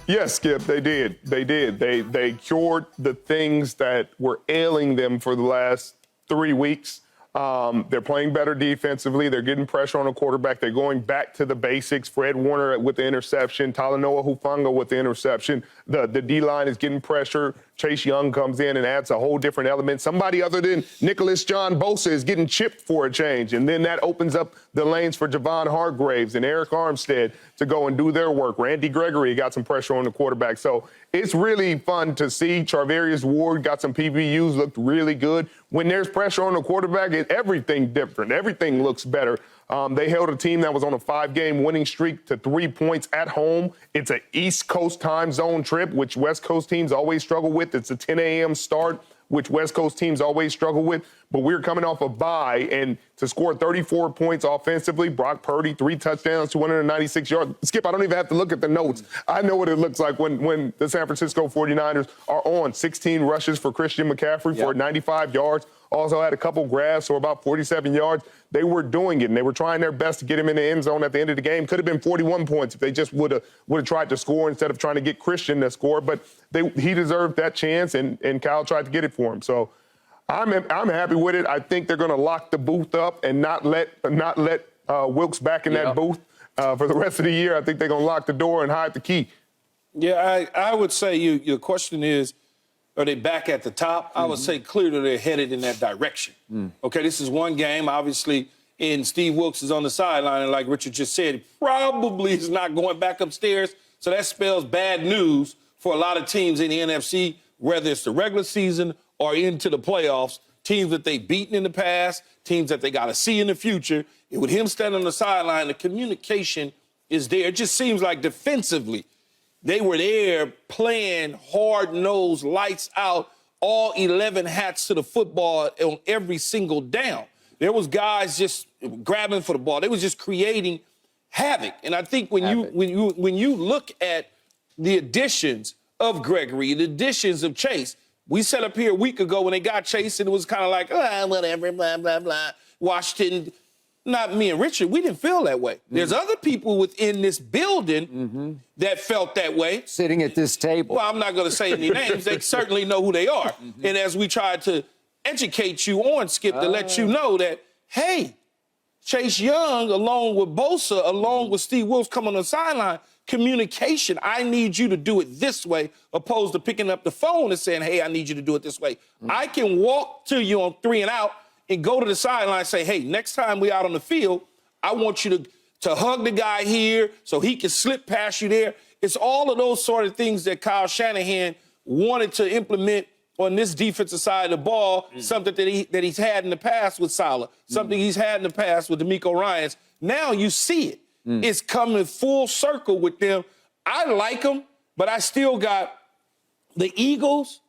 Yes, Skip, they did. They did. They cured the things that were ailing them for the last 3 weeks. They're playing better defensively. They're getting pressure on the quarterback. They're going back to the basics. Fred Warner with the interception. Talanoa Hufanga with the interception. The D-line is getting pressure. Chase Young comes in and adds a whole different element. Somebody other than Nicholas John Bosa is getting chipped for a change. And then that opens up the lanes for Javon Hargraves and Eric Armstead to go and do their work. Randy Gregory got some pressure on the quarterback. So it's really fun to see. Charvarius Ward got some PBUs, looked really good. When there's pressure on the quarterback, everything different. Everything looks better. They held a team that was on a 5-game winning streak to 3 points at home. It's an East Coast time zone trip, which West Coast teams always struggle with. It's a 10 a.m. start, which West Coast teams always struggle with. But we're coming off a bye, and to score 34 points offensively, Brock Purdy, 3 touchdowns, 296 yards. Skip, I don't even have to look at the notes. I know what it looks like when the San Francisco 49ers are on. 16 rushes for Christian McCaffrey for 95 yards. Also had a couple grabs, so about 47 yards. They were doing it, and they were trying their best to get him in the end zone at the end of the game. Could have been 41 points if they just would have tried to score instead of trying to get Christian to score. But he deserved that chance, and Kyle tried to get it for him. So I'm happy with it. I think they're going to lock the booth up and not let Wilkes back in that booth for the rest of the year. I think they're going to lock the door and hide the key. Yeah, I would say your question is, are they back at the top? I would say clearly they're headed in that direction. Okay, this is one game, obviously, and Steve Wilkes is on the sideline, and like Richard just said, he probably is not going back upstairs, so that spells bad news for a lot of teams in the NFC, whether it's the regular season or into the playoffs, teams that they've beaten in the past, teams that they got to see in the future. And with him standing on the sideline, the communication is there. It just seems like defensively, they were there playing hard-nosed, lights out, all 11 hats to the football on every single down. There was guys just grabbing for the ball. They was just creating havoc. And I think when you look at the additions of Gregory, the additions of Chase, we sat up here a week ago when they got Chase, and it was kind of like, whatever, blah, blah, blah. Washington. Not me and Richard, we didn't feel that way. There's other people within this building that felt that way. Sitting at this table. Well, I'm not going to say any names. They certainly know who they are. And as we tried to educate you on, Skip, to let you know that, hey, Chase Young, along with Bosa, along with Steve Wilkes coming on the sideline, communication, I need you to do it this way, opposed to picking up the phone and saying, hey, I need you to do it this way. I can walk to you on 3 and out and go to the sideline and say, hey, next time we out on the field, I want you to hug the guy here so he can slip past you there. It's all of those sort of things that Kyle Shanahan wanted to implement on this defensive side of the ball, something that he's had in the past with Saleh, something he's had in the past with DeMeco Ryans. Now you see it. It's coming full circle with them. I like them, but I still got the Eagles,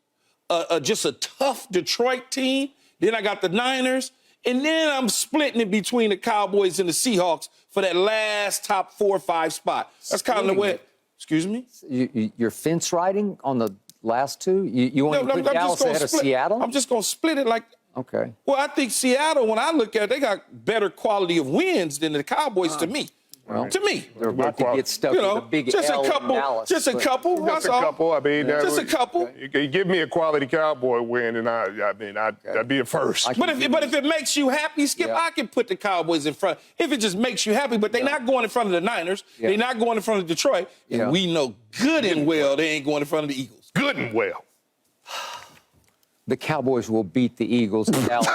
just a tough Detroit team. Then I got the Niners, and then I'm splitting it between the Cowboys and the Seahawks for that last top 4 or 5 spot. That's kind of the way. Excuse me? You're fence riding on the last 2? You want to put Dallas ahead of Seattle? I'm just going to split it like. Okay. Well, I think Seattle, when I look at it, they got better quality of wins than the Cowboys to me. Well, to me, they're about to get stuck with a big just L a couple, in Dallas. Just a couple. Just a couple. I mean, just a couple. You give me a quality Cowboy win, and I'd be a first. But if it makes you happy, Skip, I can put the Cowboys in front. If it just makes you happy, but they're not going in front of the Niners. They're not going in front of Detroit. And we know good and well they ain't going in front of the Eagles. Good and well. The Cowboys will beat the Eagles in Dallas.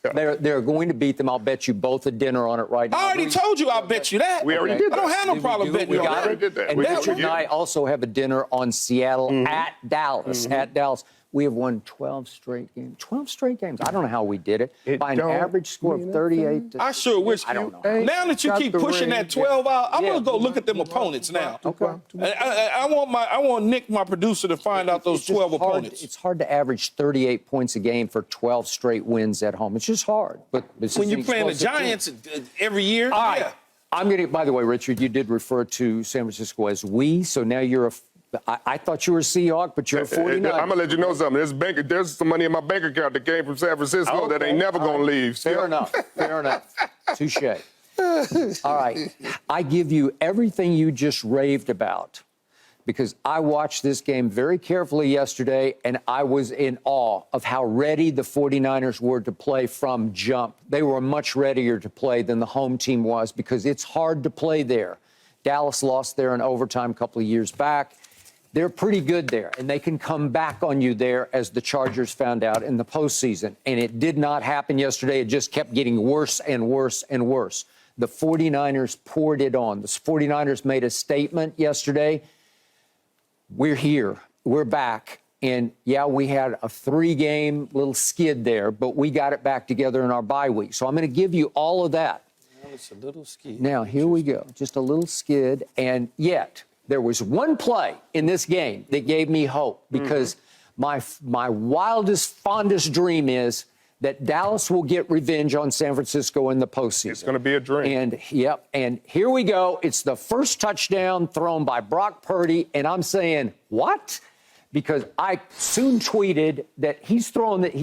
They're going to beat them. I'll bet you both a dinner on it right now. I already told you I'll bet you that. We already did that. I don't have no problem betting you on it. Did that. And Richard and I also have a dinner on Seattle at Dallas. At Dallas. We have won 12 straight games. 12 straight games. I don't know how we did it. By an average score of 38. I sure wish. I don't know. Now that you keep pushing that 12 out, I'm gonna go look at them opponents now. Okay. I want Nick, my producer, to find out those 12 opponents. It's hard to average 38 points a game for 12 straight wins at home. It's just hard. But when you're playing the Giants every year, all right. I'm going to. By the way, Richard, you did refer to San Francisco as we. So now you're a. I thought you were a Seahawk, but you're a 49er. I'm going to let you know something. There's some money in my bank account that came from San Francisco that ain't never going to leave. Fair enough. Fair enough. Touche. All right. I give you everything you just raved about. because I watched this game very carefully yesterday, and I was in awe of how ready the 49ers were to play from jump. They were much readier to play than the home team was because it's hard to play there. Dallas lost there in overtime a couple of years back. They're pretty good there, and they can come back on you there, as the Chargers found out in the postseason. And it did not happen yesterday. It just kept getting worse and worse and worse. The 49ers poured it on. The 49ers made a statement yesterday. We're here. We're back. And, yeah, we had a 3-game little skid there, but we got it back together in our bye week. So I'm going to give you all of that. Well, it's a little skid. Now, here we go. Just a little skid. And yet, there was one play in this game that gave me hope, because my wildest, fondest dream is that Dallas will get revenge on San Francisco in the postseason. It's going to be a dream. And here we go. It's the first touchdown thrown by Brock Purdy, and I'm saying, what? Because I soon tweeted that he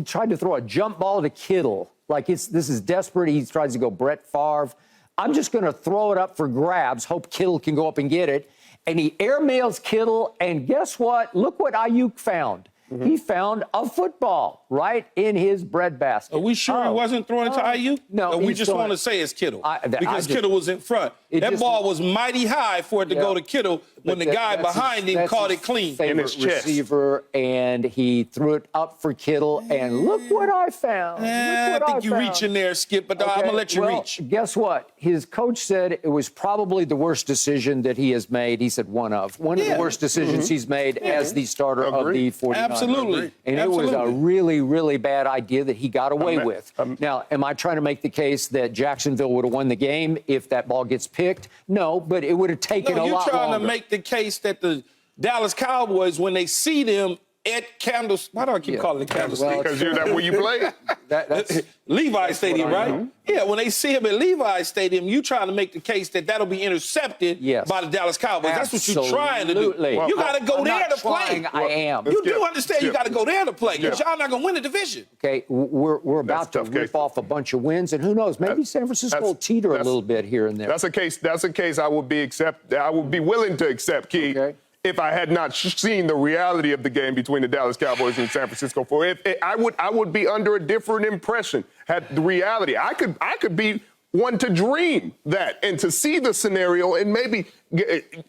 tried to throw a jump ball to Kittle. Like, this is desperate. He tries to go Brett Favre. I'm just going to throw it up for grabs, hope Kittle can go up and get it. And he airmails Kittle, and guess what? Look what Ayuk found. He found a football right in his breadbasket. Are we sure he wasn't throwing it to Ayuk? No. Or we just want to say it's Kittle? Because Kittle was in front. That ball was mighty high for it to go to Kittle when the guy behind him caught it clean. In his receiver, and he threw it up for Kittle, and look what I found. I think you reach in there, Skip, but I'm going to let you reach. Guess what? His coach said it was probably the worst decision that he has made. He said one of the worst decisions he's made as the starter of the 49ers. Absolutely. And it was a really, really bad idea that he got away with. Now, am I trying to make the case that Jacksonville would have won the game if that ball gets picked? No, but it would have taken a lot longer. You're trying to make the case that the Dallas Cowboys, when they see them at Candles, why do I keep calling it Candlestick? Because you're that where you play. That's Levi Stadium, right? Yeah, when they see him at Levi Stadium, you trying to make the case that that'll be intercepted by the Dallas Cowboys. That's what you're trying to do. Well, you got to go there to play. I am. You do understand you got to go there to play, because y'all not going to win the division. Okay, we're about to rip off a bunch of wins, and who knows, maybe San Francisco will teeter a little bit here and there. That's a case I would be willing to accept, Key. Okay. If I had not seen the reality of the game between the Dallas Cowboys and San Francisco 49ers, I would be under a different impression. Had the reality, I could be one to dream that and to see the scenario and maybe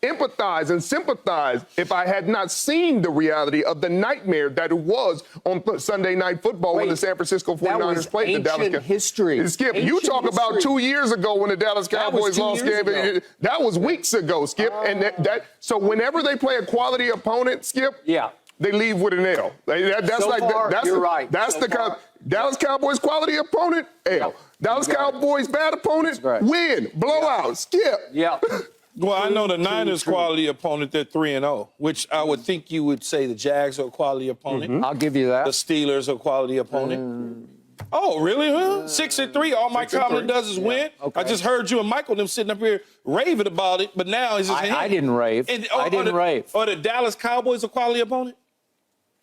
empathize and sympathize if I had not seen the reality of the nightmare that it was on Sunday Night Football when the San Francisco 49ers played the Dallas Cowboys. History. Skip, you talk about 2 years ago when the Dallas Cowboys lost game. That was weeks ago, Skip. And so whenever they play a quality opponent, Skip, they leave with an L. You're right. That's Dallas Cowboys quality opponent, L. Dallas Cowboys bad opponent, win, blowout, Skip. Yeah. Well, I know the Niners quality opponent, they're 3-0, which I would think you would say the Jags are a quality opponent. I'll give you that. The Steelers are a quality opponent. Oh, really, huh? 6-3. All Mike Tomlin does is win. Okay. I just heard you and Michael them sitting up here raving about it, but now it's just I didn't rave. I didn't rave. Are the Dallas Cowboys a quality opponent?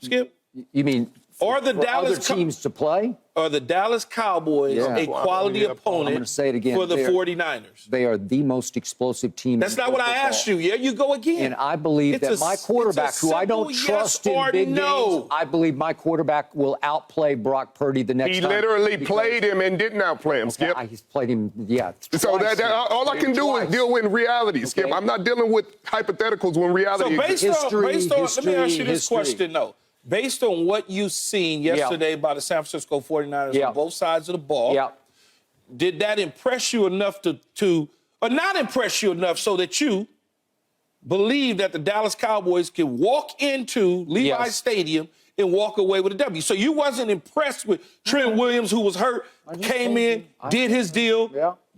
Skip? You mean or the Dallas other teams to play? Are the Dallas Cowboys a quality opponent I'm going to say it again. For the 49ers? They are the most explosive team. That's not what I asked you. Yeah, you go again. And I believe that my quarterback, who I don't trust in big games, I believe my quarterback will outplay Brock Purdy the next time. He literally played him and didn't outplay him, Skip. He's played him, So all I can do is deal with reality, Skip. I'm not dealing with hypotheticals when reality exists. So based on let me ask you this question, though. Based on what you've seen yesterday by the San Francisco 49ers on both sides of the ball, did that impress you enough or not impress you enough so that you believe that the Dallas Cowboys can walk into Levi Stadium and walk away with a W? So you wasn't impressed with Trent Williams, who was hurt, came in, did his deal,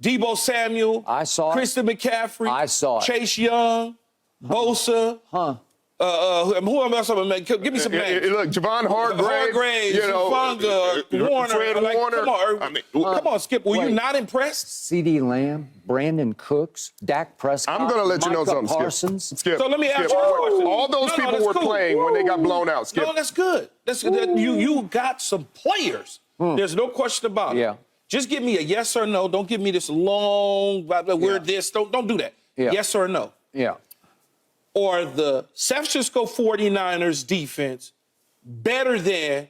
Deebo Samuel, Christian McCaffrey, Chase Young, Bosa, who else? Give me some names. Look, Javon Hargrave, Warner, Fred Warner. Come on, Skip. Were you not impressed? CeeDee Lamb, Brandon Cooks, Dak Prescott. I'm going to let you know something, Parsons. Skip. So let me ask you a question. All those people were playing when they got blown out, Skip. No, that's good. You got some players. There's no question about it. Just give me a yes or no. Don't give me this long, we're this. Don't do that. Yes or no. or the San Francisco 49ers defense better than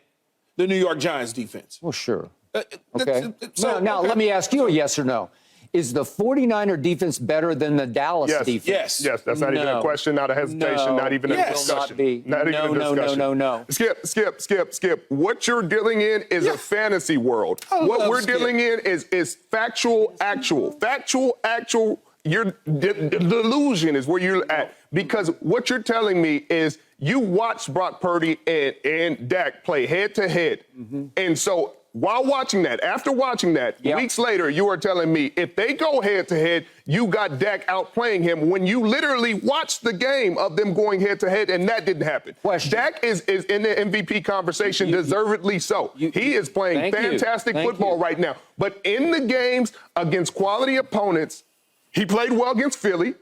the New York Giants defense? Well, sure. Okay. Now, let me ask you a yes or no. Is the 49er defense better than the Dallas defense? Yes, that's not even a question, not a hesitation, not even a discussion. Not even a discussion. No. Skip. What you're dealing in is a fantasy world. What we're dealing in is factual, actual. Factual, actual. Your delusion is where you're at. Because what you're telling me is you watched Brock Purdy and Dak play head-to-head. And so while watching that, after watching that, weeks later, you are telling me if they go head-to-head, you got Dak outplaying him when you literally watched the game of them going head-to-head, and that didn't happen. Dak is in the MVP conversation, deservedly so. He is playing fantastic football right now. But in the games against quality opponents, he played well against Philly.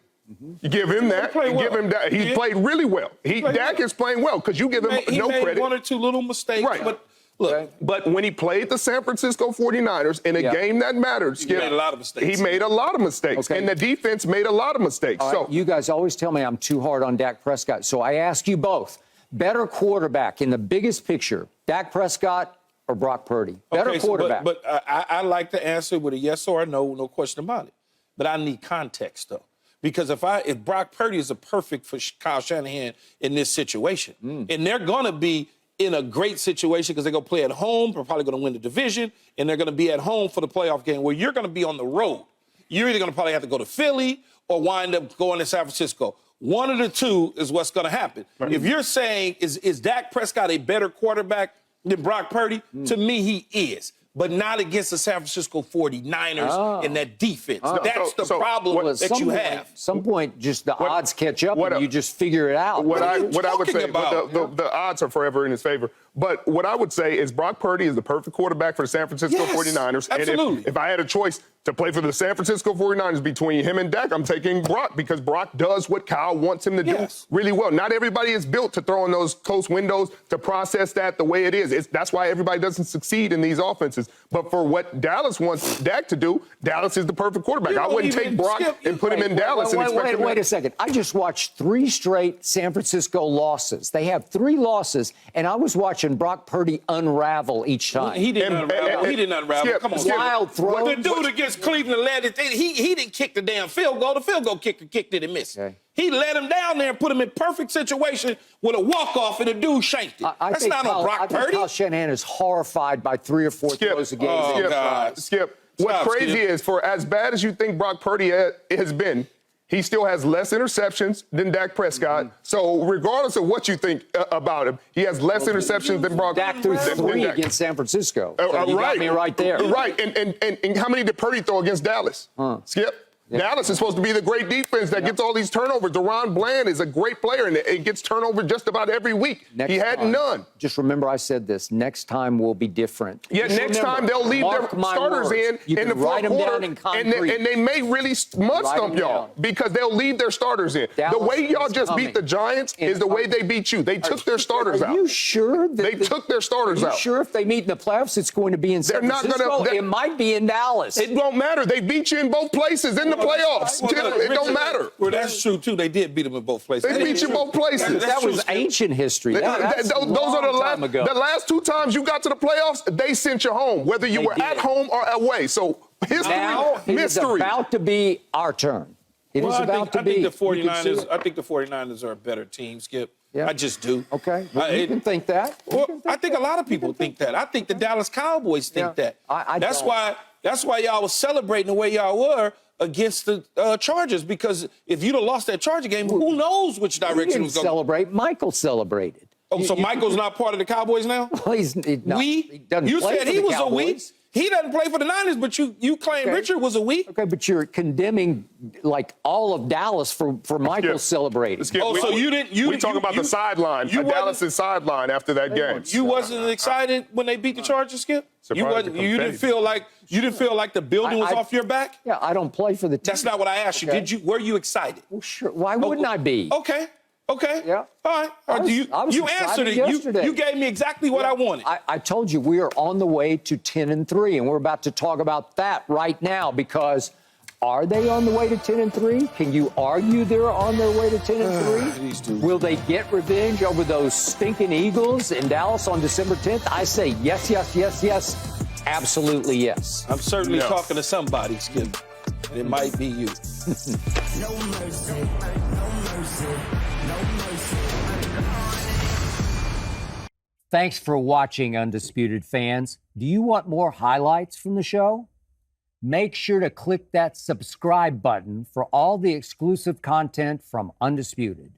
You give him that. Give him that. He played really well. Dak is playing well because you give him no credit. He made one or two little mistakes. Right. But look, but when he played the San Francisco 49ers in a game that mattered, he made a lot of mistakes. He made a lot of mistakes. And the defense made a lot of mistakes. All so right, you guys always tell me I'm too hard on Dak Prescott. So I ask you both, better quarterback in the biggest picture, Dak Prescott or Brock Purdy? Better quarterback. But I like to answer with a yes or a no, no question about it. But I need context, though. Because if Brock Purdy is a perfect for Kyle Shanahan in this situation, and they're going to be in a great situation because they're going to play at home, they're probably going to win the division, and they're going to be at home for the playoff game where you're going to be on the road. You're either going to probably have to go to Philly or wind up going to San Francisco. One of the two is what's going to happen. Right. If you're saying, is Dak Prescott a better quarterback than Brock Purdy? To me, he is. But not against the San Francisco 49ers and that defense. That's the problem that you have. At some point, just the odds catch up and you just figure it out. What I would say, the odds are forever in his favor. But what I would say is Brock Purdy is the perfect quarterback for the San Francisco 49ers. Absolutely. And if I had a choice to play for the San Francisco 49ers between him and Dak, I'm taking Brock because Brock does what Kyle wants him to do really well. Not everybody is built to throw in those close windows, to process that the way it is. That's why everybody doesn't succeed in these offenses. But for what Dallas wants Dak to do, Dallas is the perfect quarterback. I wouldn't take Brock and put him in Dallas and expect him. Wait a second. I just watched 3 straight San Francisco losses. They have 3 losses, and I was watching Brock Purdy unravel each time. He didn't unravel. Come on. Wild throw. The dude against Cleveland led it. He didn't kick the damn field goal. The field goal kicker kicked it and missed. Okay. He let him down there and put him in perfect situation with a walk-off, and the dude shanked it. That's not on Brock Purdy. Kyle Shanahan is horrified by 3 or 4 throws a game. Skip. What's crazy is for as bad as you think Brock Purdy has been, he still has less interceptions than Dak Prescott. So regardless of what you think about him, he has less interceptions than Brock. Dak threw 3 against San Francisco. So you got me right there. Right. And how many did Purdy throw against Dallas? Skip. Yeah. Dallas is supposed to be the great defense that gets all these turnovers. Deron Bland is a great player, and it gets turnover just about every week. He had none. Just remember I said this. Next time will be different. Yeah, next time they'll leave their starters in the fourth quarter, and they may really mud stump y'all because they'll leave their starters in. The way y'all just beat the Giants is the way they beat you. They took their starters out. Are you sure? They took their starters out. Are you sure if they meet in the playoffs, it's going to be in San Francisco? It might be in Dallas. It won't matter. They beat you in both places in the playoffs. It don't matter. Well, that's true, too. They did beat them in both places. They beat you both places. That was ancient history. Those are the last 2 times you got to the playoffs, they sent you home, whether you were at home or away. So history, mystery. It is about to be our turn. It is about to be. I think the 49ers are a better team, Skip. Yeah. I just do. Okay. Well, you can think that. I think a lot of people think that. I think the Dallas Cowboys think that. That's why y'all was celebrating the way y'all were against the Chargers, because if you'd have lost that Charger game, who knows which direction was going to celebrate. Michael celebrated. Oh, so Michael's not part of the Cowboys now? Well, he doesn't you play said for he the was Cowboys. A weak. He doesn't play for the Niners, but you claim Richard was a weak. Okay, but you're condemning like all of Dallas for Michael celebrating. So you didn't. We talking about the sideline, Dallas' sideline after that game. You wasn't excited when they beat the Chargers, Skip? You didn't feel like the building was off your back? Yeah, I don't play for the team. That's not what I asked you. Were you excited? Well, sure. Why wouldn't I be? Okay. Yeah. All right. You answered it. You gave me exactly what I wanted. I told you we are on the way to 10-3, and we're about to talk about that right now because Are they on the way to 10-3? Can you argue they're on their way to 10-3? These two. Will they get revenge over those stinking Eagles in Dallas on December 10th? I say yes, yes, yes, yes. Absolutely yes. I'm certainly Yeah. talking to somebody, Skip. And it might be you. No mercy, no mercy, no mercy. Thanks for watching, Undisputed fans. Do you want more highlights from the show? Make sure to click that subscribe button for all the exclusive content from Undisputed.